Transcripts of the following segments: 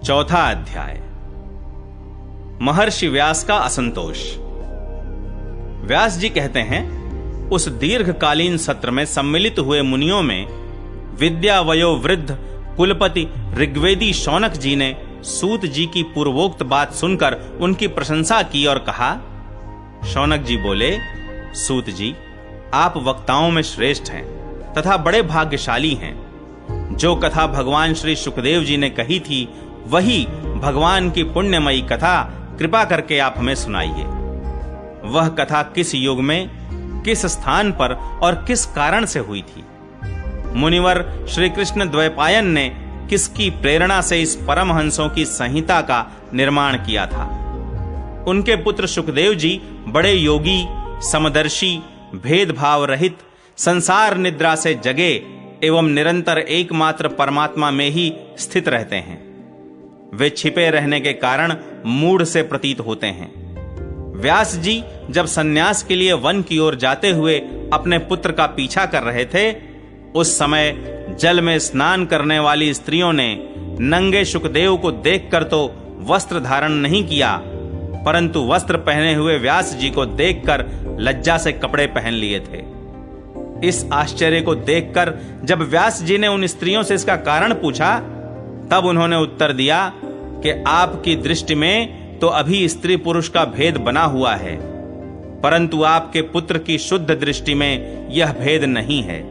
चौथा अध्याय। महर्षि व्यास का असंतोष। व्यास जी कहते हैं, उस दीर्घकालीन सत्र में सम्मिलित हुए मुनियों में विद्या वयोवृद्ध कुलपति ऋग्वेदी शौनक जी ने सूत जी की पूर्वोक्त बात सुनकर उनकी प्रशंसा की और कहा। शौनक जी बोले, सूत जी, आप वक्ताओं में श्रेष्ठ हैं तथा बड़े भाग्यशाली हैं। जो कथा भगवान श्री सुखदेव जी ने कही थी, वही भगवान की पुण्यमयी कथा कृपा करके आप हमें सुनाइए। वह कथा किस युग में, किस स्थान पर और किस कारण से हुई थी? मुनिवर श्री कृष्ण द्वैपायन ने किसकी प्रेरणा से इस परमहंसों की संहिता का निर्माण किया था? उनके पुत्र सुखदेव जी बड़े योगी, समदर्शी, भेदभाव रहित, संसार निद्रा से जगे एवं निरंतर एकमात्र परमात्मा में ही स्थित रहते हैं। वे छिपे रहने के कारण मूढ़ से प्रतीत होते हैं। व्यास जी जब सन्यास के लिए वन की ओर जाते हुए अपने पुत्र का पीछा कर रहे थे, उस समय जल में स्नान करने वाली स्त्रियों ने नंगे सुखदेव को देखकर तो वस्त्र धारण नहीं किया, परंतु वस्त्र पहने हुए व्यास जी को देखकर लज्जा से कपड़े पहन लिए थे। इस आश्चर्य को देखकर जब व्यास जी ने उन स्त्रियों से इसका कारण पूछा, तब उन्होंने उत्तर दिया कि आपकी दृष्टि में तो अभी स्त्री पुरुष का भेद बना हुआ है, परंतु आपके पुत्र की शुद्ध दृष्टि में यह भेद नहीं है।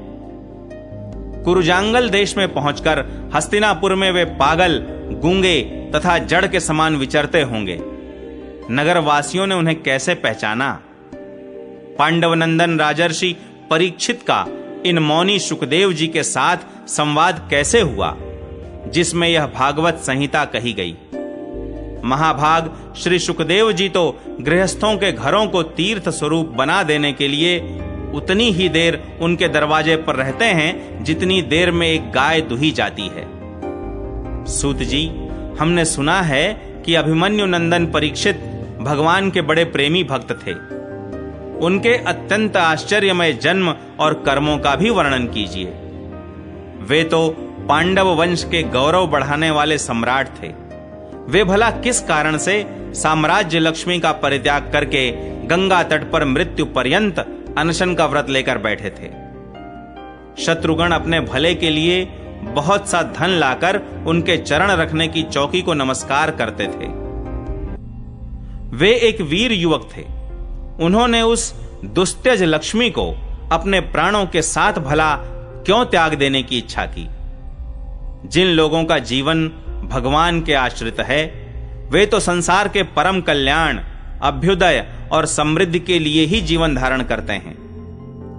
कुरुजांगल देश में पहुंचकर हस्तिनापुर में वे पागल, गूंगे तथा जड़ के समान विचरते होंगे। नगर वासियों ने उन्हें कैसे पहचाना? पांडवनंदन राजर्षि परीक्षित का इन मौनी सुखदेव जी के साथ संवाद कैसे हुआ, जिसमें यह भागवत संहिता कही गई? महाभाग श्री सुखदेव जी तो गृहस्थों के घरों को तीर्थ स्वरूप बना देने के लिए उतनी ही देर उनके दरवाजे पर रहते हैं जितनी देर में एक गाय दुही जाती है। सूत जी, हमने सुना है कि अभिमन्यु नंदन परीक्षित भगवान के बड़े प्रेमी भक्त थे। उनके अत्यंत आश्चर्यमय जन्म और कर्मों का भी वर्णन कीजिए। वे तो पांडव वंश के गौरव बढ़ाने वाले सम्राट थे। वे भला किस कारण से साम्राज्य लक्ष्मी का परित्याग करके गंगा तट पर मृत्यु पर्यंत अनशन का व्रत लेकर बैठे थे? शत्रुघ्न अपने भले के लिए बहुत सा धन लाकर उनके चरण रखने की चौकी को नमस्कार करते थे। वे एक वीर युवक थे। उन्होंने उस दुस्त्यज लक्ष्मी को अपने प्राणों के साथ भला क्यों त्याग देने की इच्छा की? जिन लोगों का जीवन भगवान के आश्रित है, वे तो संसार के परम कल्याण, अभ्युदय और समृद्धि के लिए ही जीवन धारण करते हैं।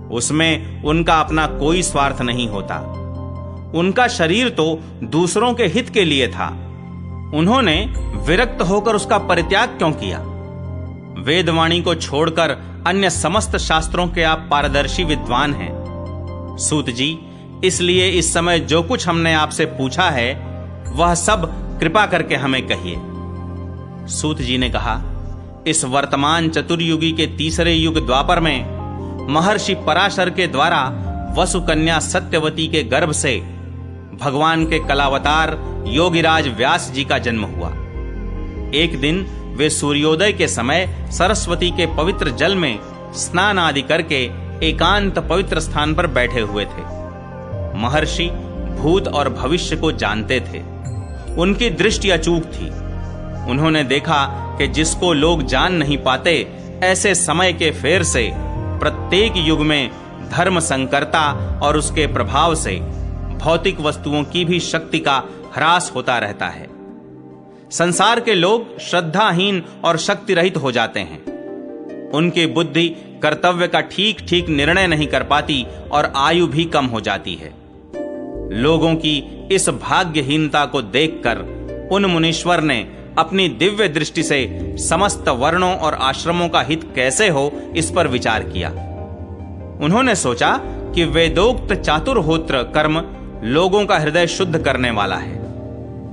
उसमें उनका अपना कोई स्वार्थ नहीं होता। उनका शरीर तो दूसरों के हित के लिए था। उन्होंने विरक्त होकर उसका परित्याग क्यों किया? वेदवाणी को छोड़कर अन्य समस्त शास्त्रों के आप पारदर्शी विद्वान हैं। सूत जी, इसलिए इस समय जो कुछ हमने आपसे पूछा है, वह सब कृपा करके हमें कहिए। सूत जी ने कहा, इस वर्तमान चतुर्युगी के तीसरे युग द्वापर में महर्षि पराशर के द्वारा वसुकन्या सत्यवती के गर्भ से भगवान के कलावतार योगिराज व्यास जी का जन्म हुआ। एक दिन वे सूर्योदय के समय सरस्वती के पवित्र जल में स्नान आदि करके एकांत पवित्र स्थान पर बैठे हुए थे। महर्षि भूत और भविष्य को जानते थे। उनकी दृष्टि अचूक थी। उन्होंने देखा कि जिसको लोग जान नहीं पाते, ऐसे समय के फेर से प्रत्येक युग में धर्म संकरता और उसके प्रभाव से भौतिक वस्तुओं की भी शक्ति का ह्रास होता रहता है। संसार के लोग श्रद्धाहीन और शक्ति रहित हो जाते हैं। उनकी बुद्धि कर्तव्य का ठीक ठीक निर्णय नहीं कर पाती और आयु भी कम हो जाती है। लोगों की इस भाग्यहीनता को देखकर उन मुनीश्वर ने अपनी दिव्य दृष्टि से समस्त वर्णों और आश्रमों का हित कैसे हो, इस पर विचार किया। उन्होंने सोचा कि वेदोक्त चातुर्होत्र कर्म लोगों का हृदय शुद्ध करने वाला है।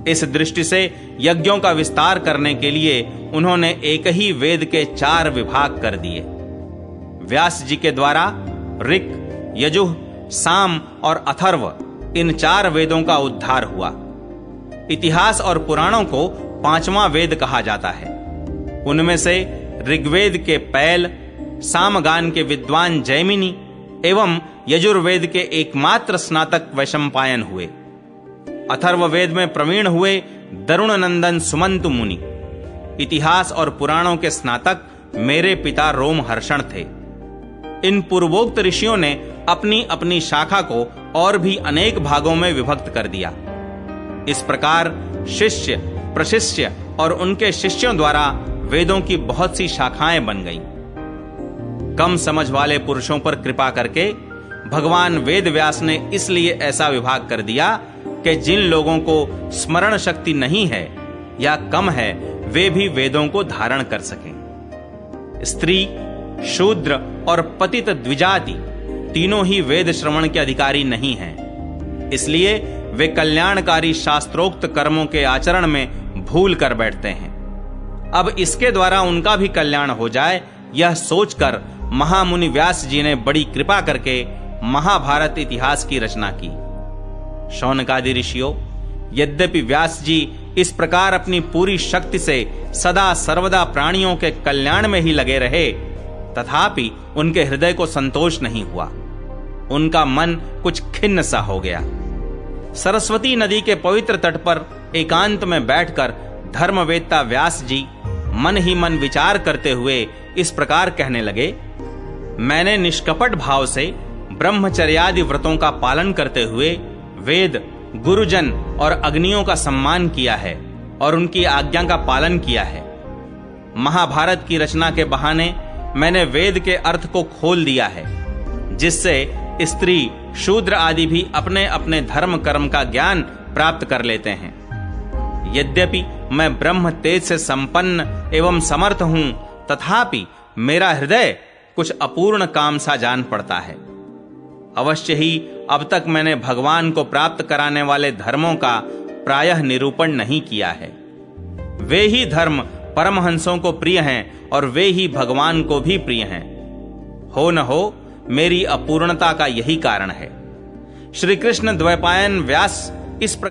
इस दृष्टि से यज्ञों का विस्तार करने के लिए उन्होंने एक ही वेद के 4 विभाग कर दिए। व्यास जी के द्वारा ऋक, यजुः, साम और अथर्व, इन 4 वेदों का उद्धार हुआ। इतिहास और पुराणों को पांचवां वेद कहा जाता है। उनमें से ऋग्वेद के पैल, सामगान के विद्वान जैमिनी एवं यजुर्वेद के एकमात्र स्नातक वैशंपायन हुए। अथर्ववेद में प्रवीण हुए दरुण नंदन सुमंतु मुनि। इतिहास और पुराणों के स्नातक मेरे पिता रोमहर्षण थे। इन पूर्वोक्त ऋषियों ने अपनी अपनी शाखा को और भी अनेक भागों में विभक्त कर दिया। इस प्रकार शिष्य, प्रशिष्य और उनके शिष्यों द्वारा वेदों की बहुत सी शाखाएं बन गईं। कम समझ वाले पुरुषों पर कृपा करके भगवान वेद व्यास ने इसलिए ऐसा विभाग कर दिया कि जिन लोगों को स्मरण शक्ति नहीं है या कम है, वे भी वेदों को धारण कर सकें। स्त्री, शूद्र और पतित द्विजाति तीनों ही वेद श्रवण के अधिकारी नहीं हैं। इसलिए वे कल्याणकारी शास्त्रोक्त कर्मों के आचरण में भूल कर बैठते हैं। अब इसके द्वारा उनका भी कल्याण हो जाए, यह सोचकर महामुनि व्यास जी ने बड़ी कृपा करके महाभारत इतिहास की रचना की। शौनकादि ऋषियों, यद्यपि व्यास जी इस प्रकार अपनी पूरी शक्ति से सदा सर्वदा प्राणियों के कल्याण में ही लगे रहे, तथापि उनके हृदय को संतोष नहीं हुआ। उनका मन कुछ खिन्न सा हो गया। सरस्वती नदी के पवित्र तट पर एकांत में बैठकर धर्मवेत्ता व्यास जी मन ही मन विचार करते हुए इस प्रकार कहने लगे, मैंने निष्कपट भाव से ब्रह्मचर्यादि व्रतों का पालन करते हुए वेद, गुरुजन और अग्नियों का सम्मान किया है और उनकी आज्ञा का पालन किया है। महाभारत की रचना के बहाने मैंने वेद के अर्थ को खोल दिया है, जिससे स्त्री, शूद्र आदि भी अपने अपने धर्म कर्म का ज्ञान प्राप्त कर लेते हैं। यद्यपि मैं ब्रह्म तेज से संपन्न एवं समर्थ हूं, तथापि मेरा हृदय कुछ अपूर्ण काम सा जान पड़ता है। अवश्य ही अब तक मैंने भगवान को प्राप्त कराने वाले धर्मों का प्रायः निरूपण नहीं किया है। वे ही धर्म परमहंसों को प्रिय हैं और वे ही भगवान को भी प्रिय हैं। हो न हो मेरी अपूर्णता का यही कारण है। श्री कृष्ण द्वैपायन व्यास इस